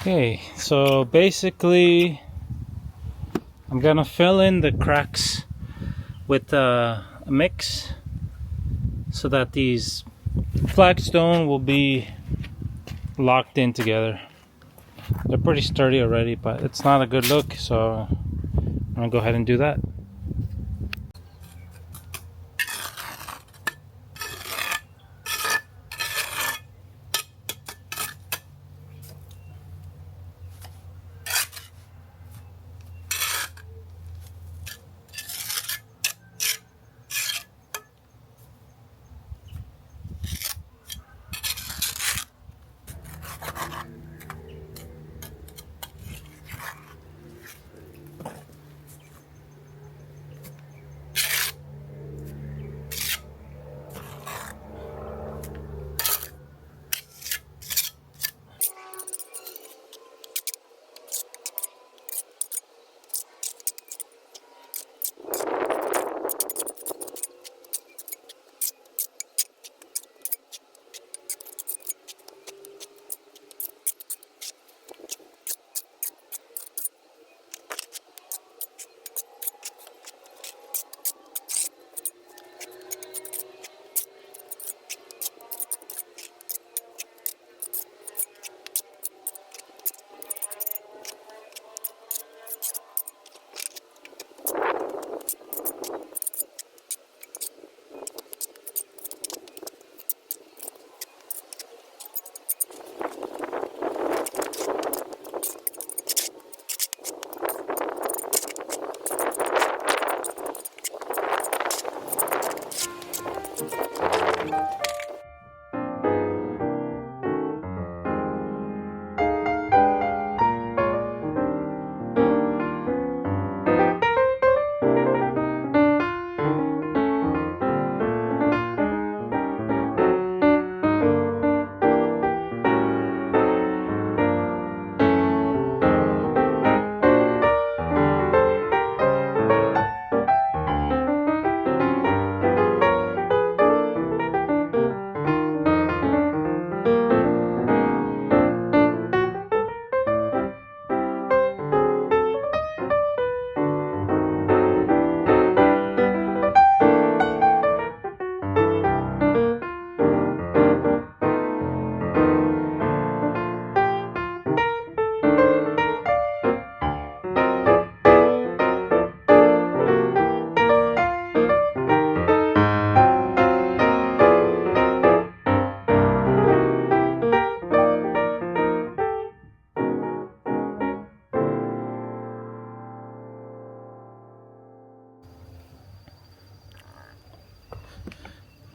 Okay, so basically I'm gonna fill in the cracks with a mix so that these flagstone will be locked in together. They're pretty sturdy already, but it's not a good look, so I'm gonna go ahead and do that.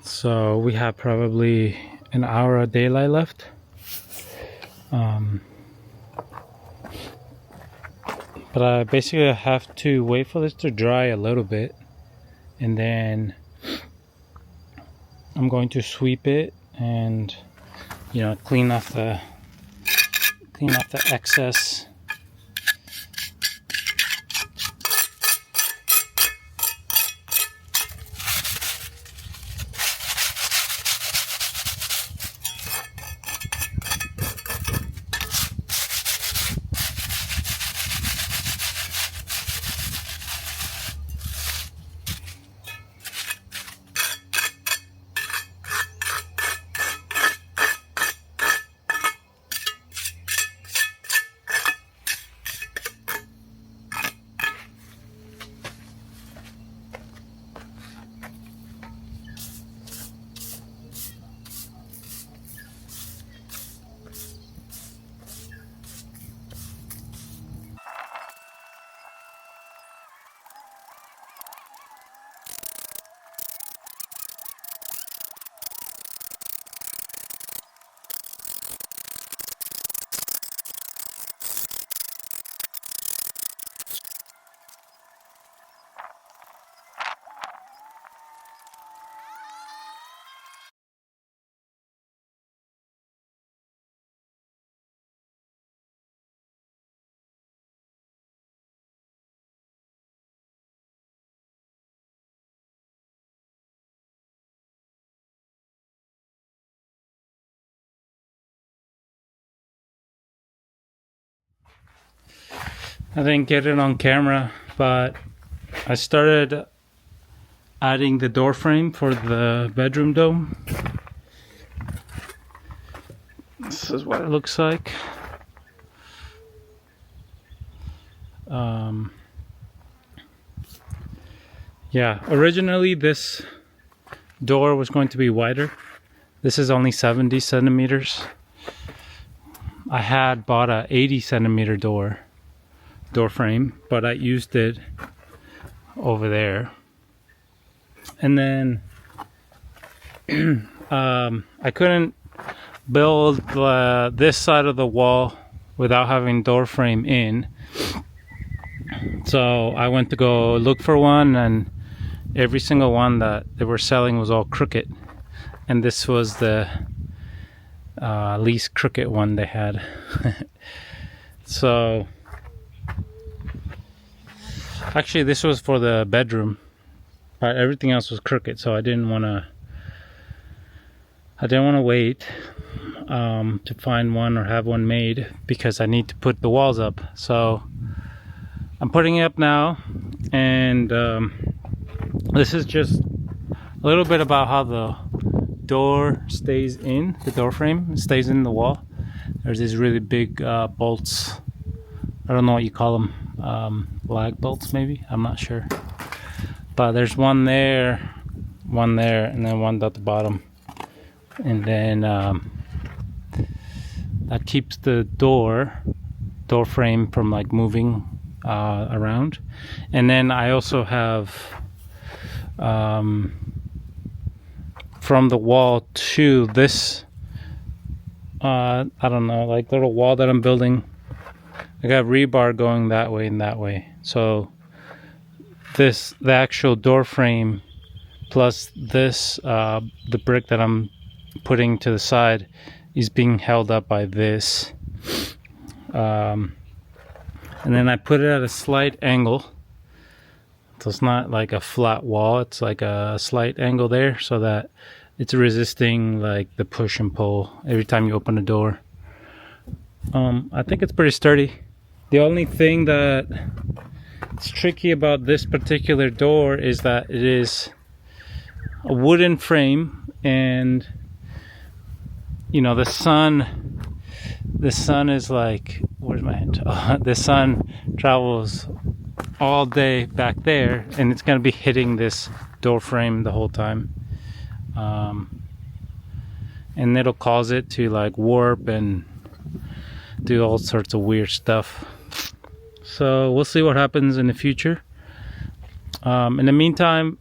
So we have probably an hour of daylight left. But I basically have to wait for this to dry a little bit, and then I'm going to sweep it and clean off the excess. I didn't get it on camera, but I started adding the door frame for the bedroom dome. This is what it looks like. Yeah, originally this door was going to be wider. This is only 70 centimeters. I had bought a 80 centimeter door frame, but I used it over there. And then I couldn't build this side of the wall without having door frame in. So I went to go look for one, and every single one that they were selling was all crooked. And this was the least crooked one they had. So actually this was for the bedroom, but everything else was crooked, so I didn't want to wait to find one or have one made, because I need to put the walls up. So I'm putting it up now, and this is just a little bit about how the door stays in, the door frame stays in the wall. There's these really big bolts. I don't know what you call them, lag bolts maybe, I'm not sure. But there's one there, and then one at the bottom. And then that keeps the door frame from like moving around. And then I also have from the wall to this I don't know, like little wall that I'm building, I got rebar going that way and that way. So the actual door frame plus this the brick that I'm putting to the side is being held up by this, and then I put it at a slight angle, so it's not like a flat wall, it's like a slight angle there, so that it's resisting like the push and pull every time you open the door. I think it's pretty sturdy. The only thing that is tricky about this particular door is that it is a wooden frame, and you know, the sun is like, where's my hand? The sun travels all day back there, and it's gonna be hitting this door frame the whole time, and it'll cause it to like warp and do all sorts of weird stuff. So we'll see what happens in the future. In the meantime,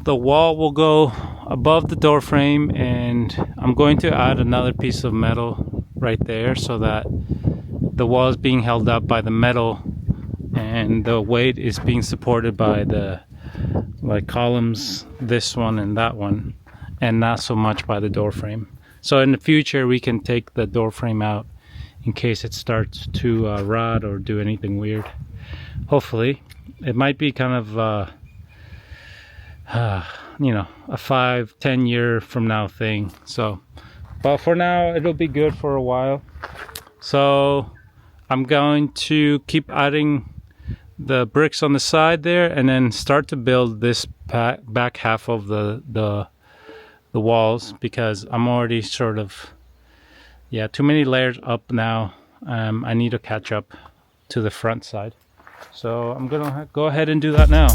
the wall will go above the door frame, and I'm going to add another piece of metal right there so that the wall is being held up by the metal and the weight is being supported by the like columns, this one and that one, and not so much by the door frame. So in the future we can take the door frame out in case it starts to rot or do anything weird. Hopefully. It might be kind of you know, a 5-10 year from now thing. So, but for now it'll be good for a while. So I'm going to keep adding the bricks on the side there, and then start to build this back half of the walls, because I'm already sort of, yeah, too many layers up now. I need to catch up to the front side. So I'm gonna go ahead and do that now.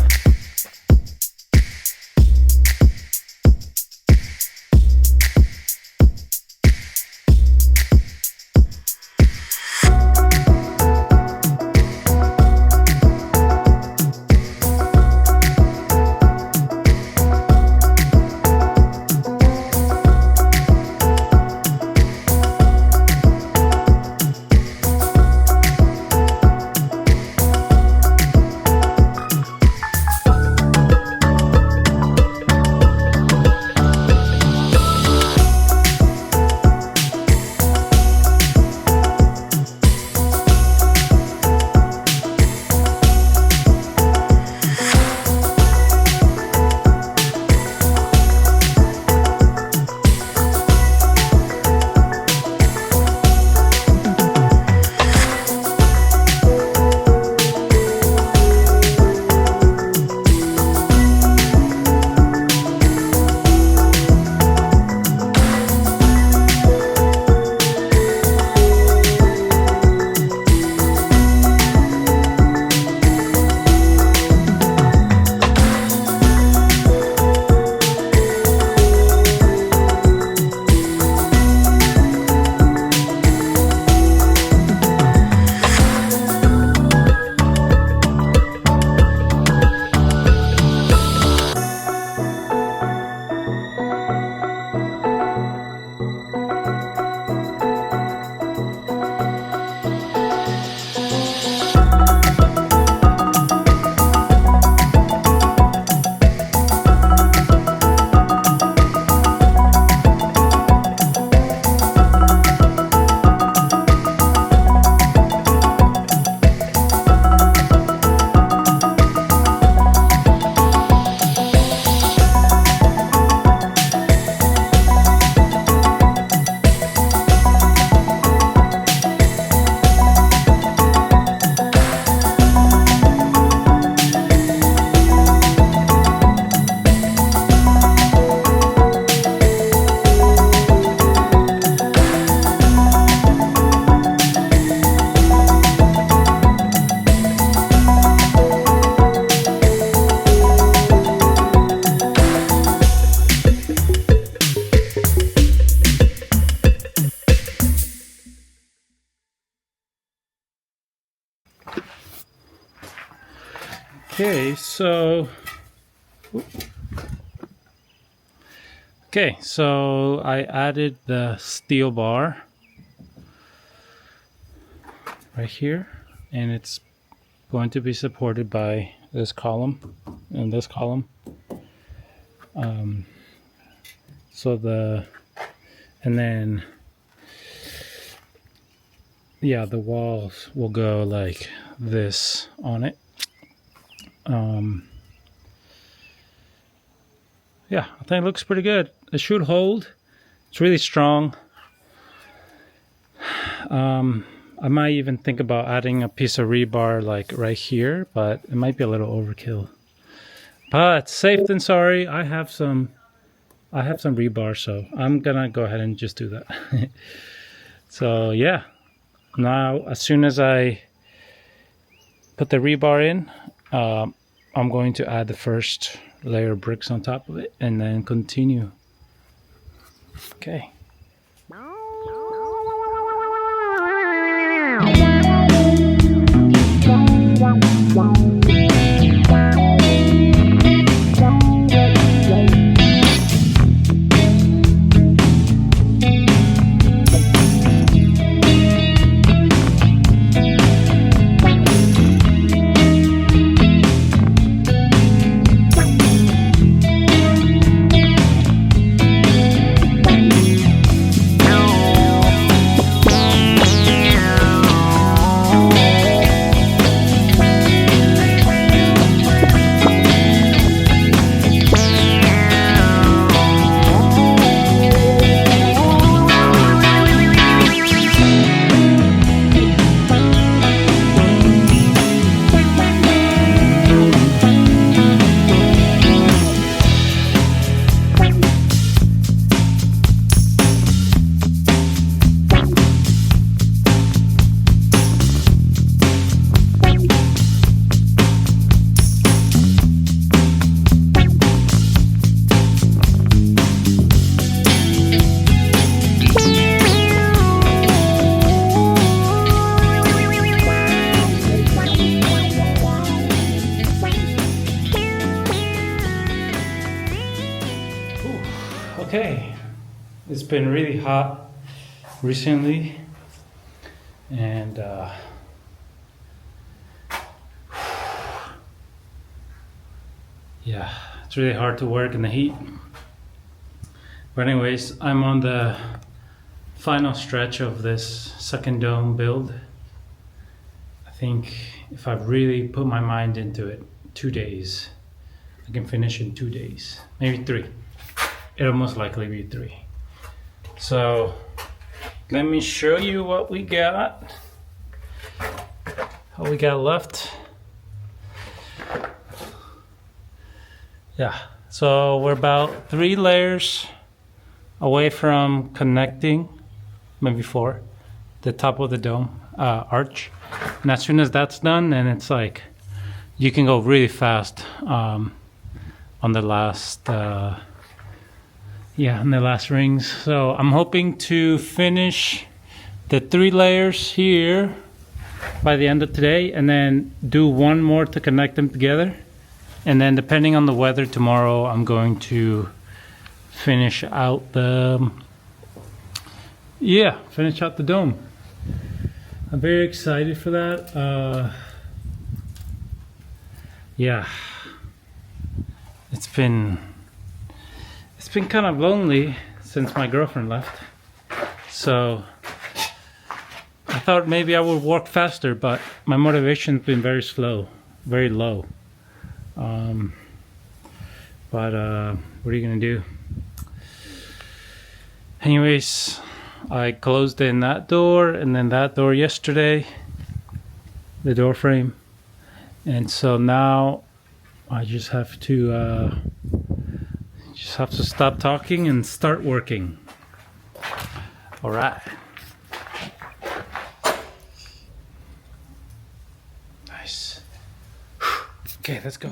Okay, so I added the steel bar right here, and it's going to be supported by this column and this column. And then yeah, the walls will go like this on it. Yeah, I think it looks pretty good. It should hold. It's really strong. I might even think about adding a piece of rebar like right here, but it might be a little overkill. But safe than sorry. I have some rebar, so I'm gonna go ahead and just do that. So yeah, now as soon as I put the rebar in, I'm going to add the first layer of bricks on top of it and then continue. Okay. Okay, it's been really hot recently, and yeah, it's really hard to work in the heat. But anyways, I'm on the final stretch of this second dome build. I think if I really put my mind into it, 2 days, I can finish in 2 days, maybe 3. It'll most likely be 3. So let me show you what we got. What we got left. Yeah, so we're about 3 layers away from connecting, maybe 4, the top of the dome arch. And as soon as that's done, then it's like you can go really fast on the last on the last rings. So I'm hoping to finish the 3 layers here by the end of today, and then do 1 more to connect them together. And then depending on the weather tomorrow, I'm going to finish out the dome. I'm very excited for that. Yeah, it's been kind of lonely since my girlfriend left, so I thought maybe I would work faster, but my motivation's been very low. But what are you gonna do? Anyways, I closed in that door and then that door yesterday, the door frame, and so now I just have to stop talking and start working. All right. Nice. Okay, let's go.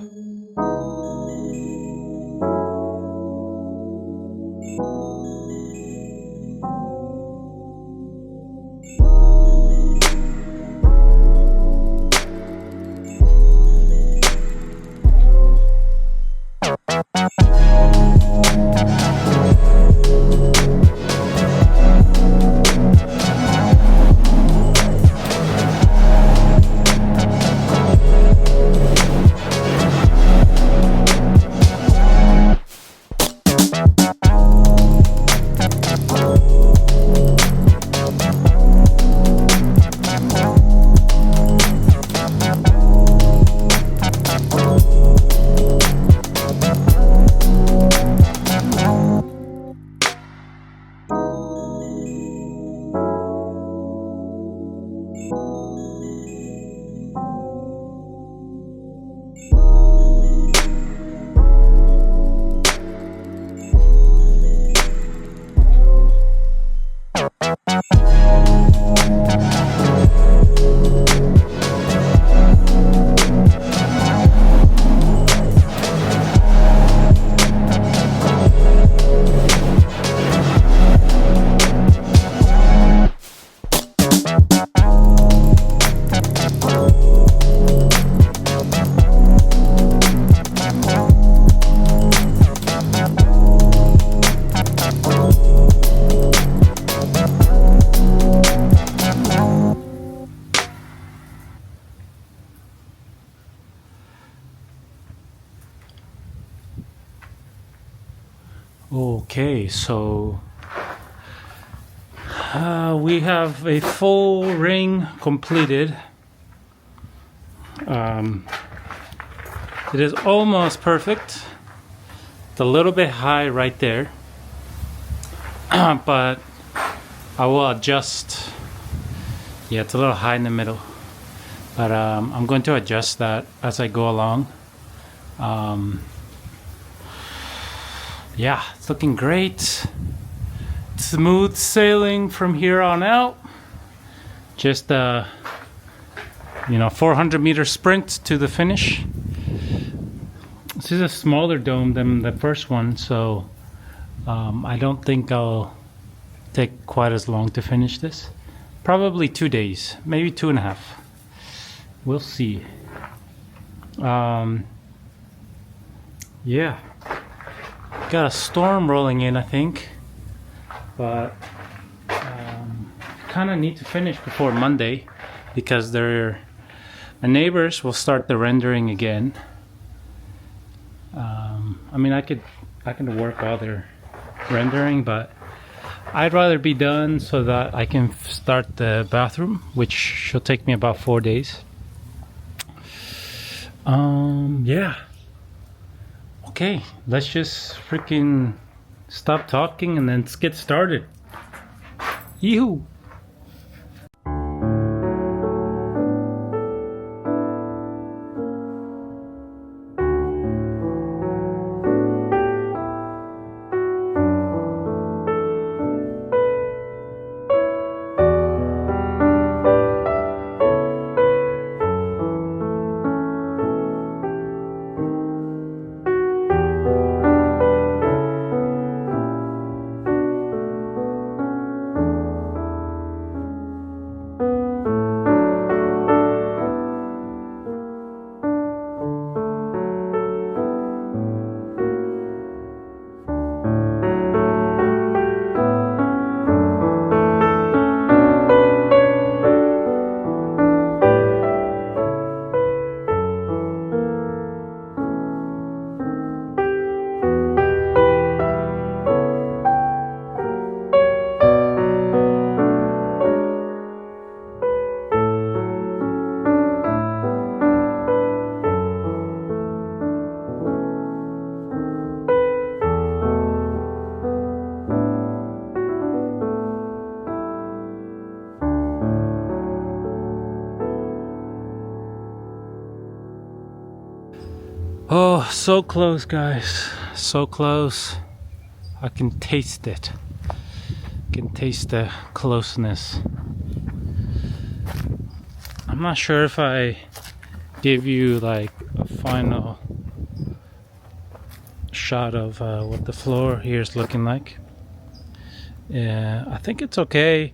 Okay, so we have a full ring completed. It is almost perfect. It's a little bit high right there, but I will adjust. Yeah, it's a little high in the middle, but I'm going to adjust that as I go along. Yeah, it's looking great. Smooth sailing from here on out. Just 400-meter sprint to the finish. This is a smaller dome than the first one, so I don't think I'll take quite as long to finish this. Probably 2 days, maybe 2.5. We'll see. Yeah, got a storm rolling in, I think, but kind of need to finish before Monday because my neighbors will start the rendering again. I mean, I can work while they're rendering, but I'd rather be done so that I can start the bathroom, which should take me about 4 days. Yeah. Okay, let's just freaking stop talking and then let's get started. Yee-hoo! Oh, so close, guys. So close. I can taste it. I can taste the closeness. I'm not sure if I give you like a final shot of what the floor here is looking like. Yeah, I think it's okay.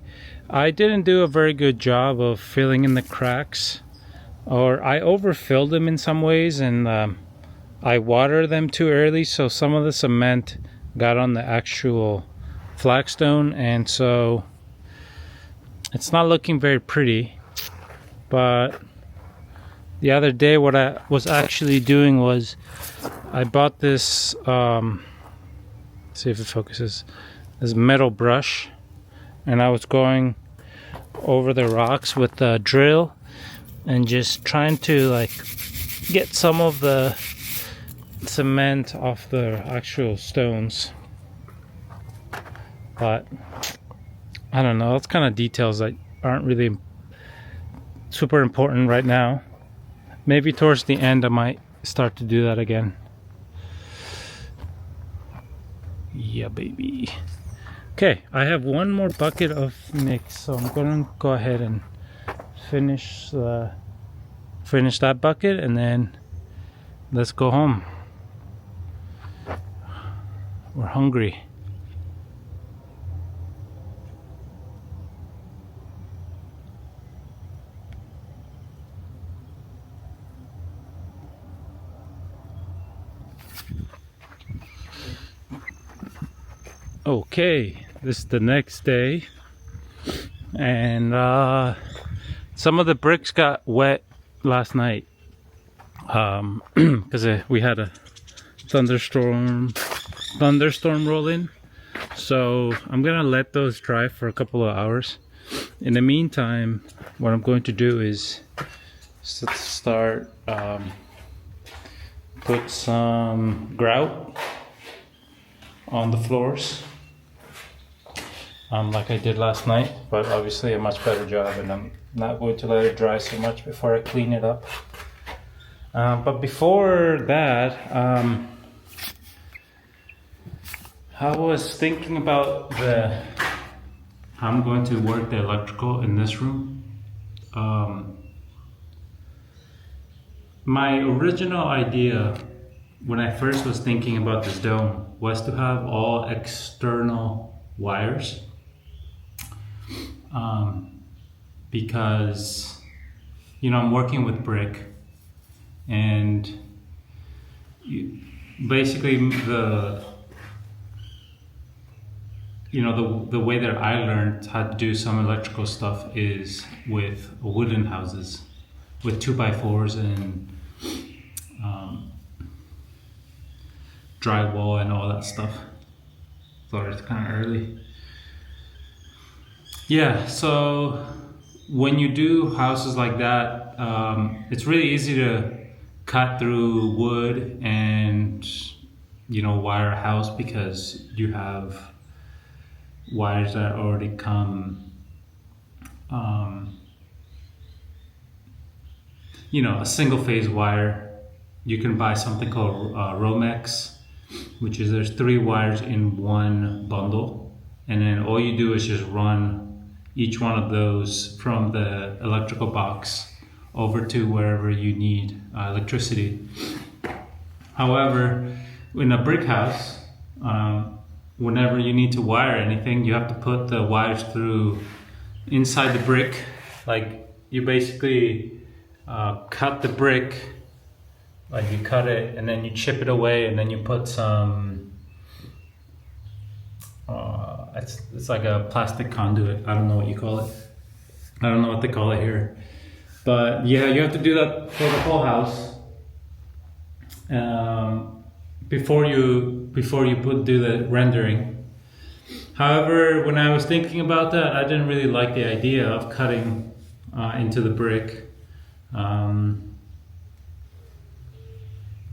I didn't do a very good job of filling in the cracks, or I overfilled them in some ways, and I watered them too early, so some of the cement got on the actual flagstone, and so it's not looking very pretty. But the other day what I was actually doing was I bought this see if it focuses, this metal brush, and I was going over the rocks with a drill and just trying to like get some of the cement off the actual stones. But I don't know, it's kind of details that aren't really super important right now. Maybe towards the end I might start to do that again. Yeah, baby. Okay, I have one more bucket of mix, so I'm gonna go ahead and finish that bucket, and then let's go home. We're hungry. Okay, this is the next day, and some of the bricks got wet last night because we had a thunderstorm roll in. So I'm gonna let those dry for a couple of hours. In the meantime, what I'm going to do is start put some grout on the floors, like I did last night, but obviously a much better job, and I'm not going to let it dry so much before I clean it up. But before that, I was thinking about how I'm going to work the electrical in this room. My original idea when I first was thinking about this dome was to have all external wires, because I'm working with brick, and basically the way that I learned how to do some electrical stuff is with wooden houses, with 2x4s and drywall and all that stuff. Sorry, it's kind of early. Yeah, so when you do houses like that, it's really easy to cut through wood and wire a house, because you have wires that already come, a single phase wire. You can buy something called Romex, which is there's 3 wires in one bundle, and then all you do is just run each one of those from the electrical box over to wherever you need electricity. However, in a brick house, whenever you need to wire anything, you have to put the wires through inside the brick. Like, you basically cut the brick, like you cut it and then you chip it away, and then you put some it's like a plastic conduit. I don't know what you call it. I don't know what they call it here. But yeah, you have to do that for the whole house. Before you do the rendering. However, when I was thinking about that, I didn't really like the idea of cutting into the brick.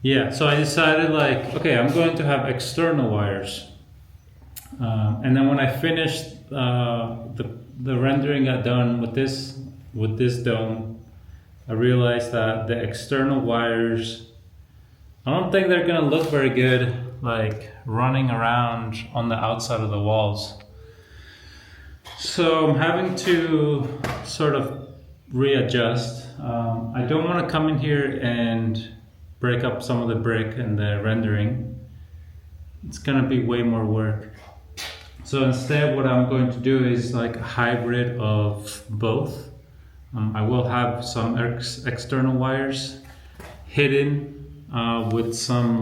Yeah, so I decided, like, okay, I'm going to have external wires. And then when I finished the rendering got done with this dome, I realized that the external wires, I don't think they're gonna look very good, like running around on the outside of the walls. So I'm having to sort of readjust. I don't want to come in here and break up some of the brick and the rendering. It's gonna be way more work. So instead, what I'm going to do is like a hybrid of both. I will have some external wires hidden with some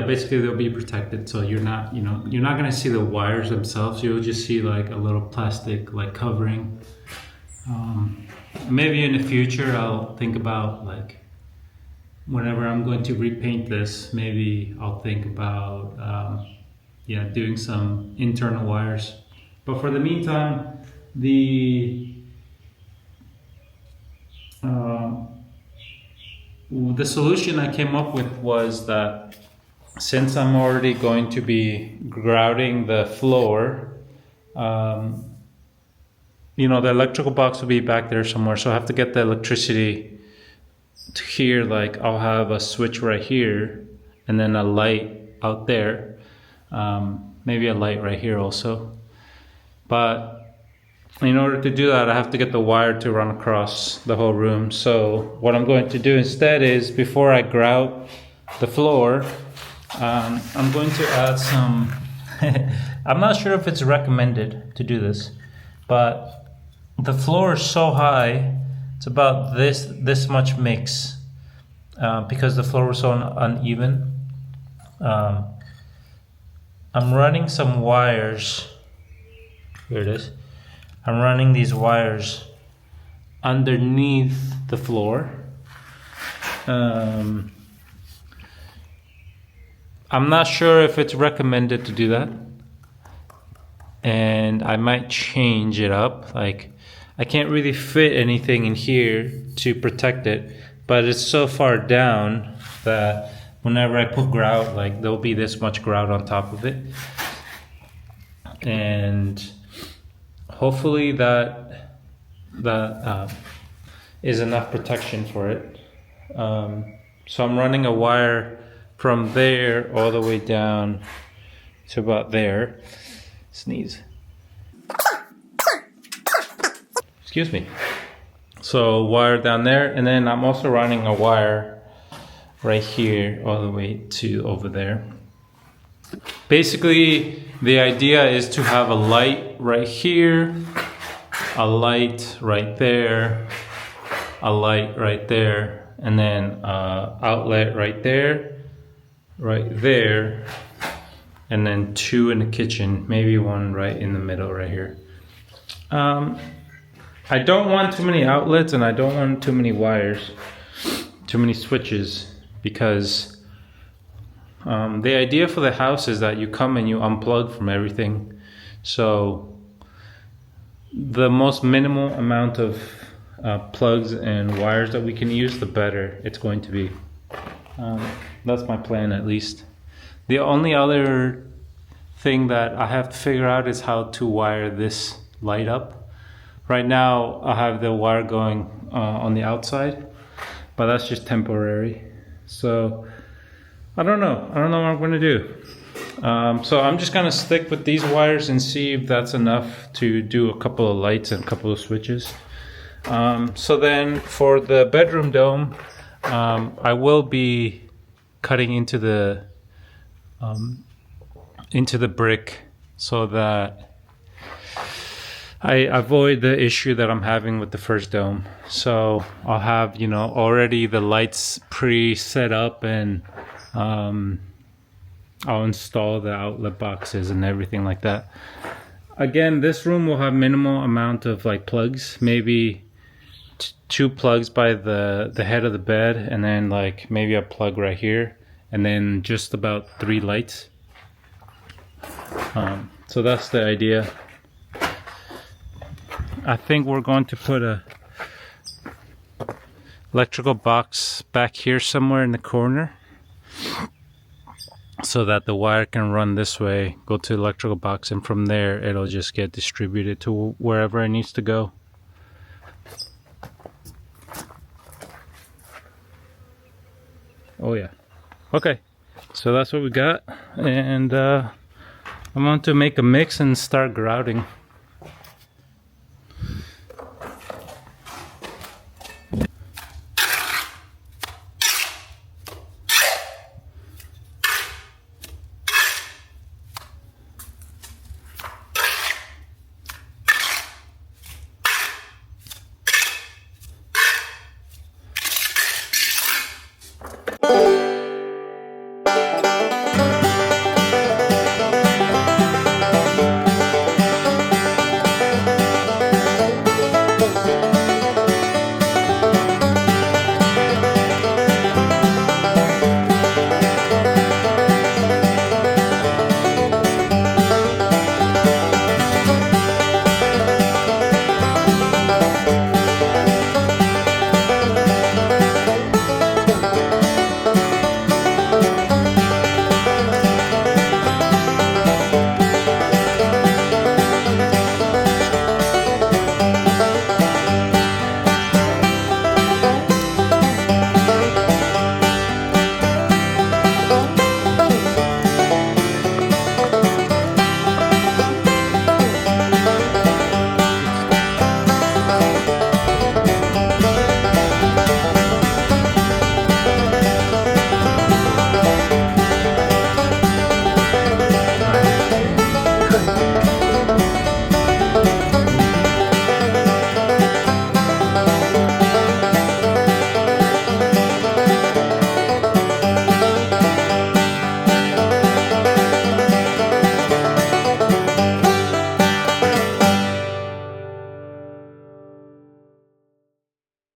basically they'll be protected, so you're not gonna see the wires themselves. You'll just see like a little plastic like covering. Maybe in the future I'll think about, like, whenever I'm going to repaint this, maybe I'll think about doing some internal wires. But for the meantime, the solution I came up with was that since I'm already going to be grouting the floor, the electrical box will be back there somewhere, so I have to get the electricity to here. Like, I'll have a switch right here and then a light out there, maybe a light right here also. But in order to do that, I have to get the wire to run across the whole room. So what I'm going to do instead is, before I grout the floor, I'm going to add some I'm not sure if it's recommended to do this, but the floor is so high, it's about this much mix, because the floor was so uneven. I'm running some wires. Here it is. I'm running these wires underneath the floor. I'm not sure if it's recommended to do that. And I might change it up. Like, I can't really fit anything in here to protect it, but it's so far down that whenever I put grout, like there'll be this much grout on top of it. And hopefully that is enough protection for it. So I'm running a wire from there all the way down to about there. Sneeze. Excuse me. So wire down there, and then I'm also running a wire right here all the way to over there. Basically, the idea is to have a light right here, a light right there, a light right there, and then outlet right there, and then two in the kitchen, maybe one right in the middle right here. I don't want too many outlets, and I don't want too many wires, too many switches, because the idea for the house is that you come and you unplug from everything. So the most minimal amount of plugs and wires that we can use, the better it's going to be. That's my plan, at least. The only other thing that I have to figure out is how to wire this light up. Right now I have the wire going on the outside, but that's just temporary. So I don't know what I'm going to do. So I'm just going to stick with these wires and see if that's enough to do a couple of lights and a couple of switches. So then for the bedroom dome, I will be cutting into the brick so that I avoid the issue that I'm having with the first dome. So I'll have, already the lights pre-set up, and I'll install the outlet boxes and everything like that. Again, this room will have minimal amount of like plugs, maybe two plugs by the head of the bed, and then like maybe a plug right here, and then just about 3 lights. So that's the idea. I think we're going to put a electrical box back here somewhere in the corner, so that the wire can run this way, go to the electrical box, and from there it'll just get distributed to wherever it needs to go. Oh yeah. Okay, so that's what we got, and I'm going to make a mix and start grouting.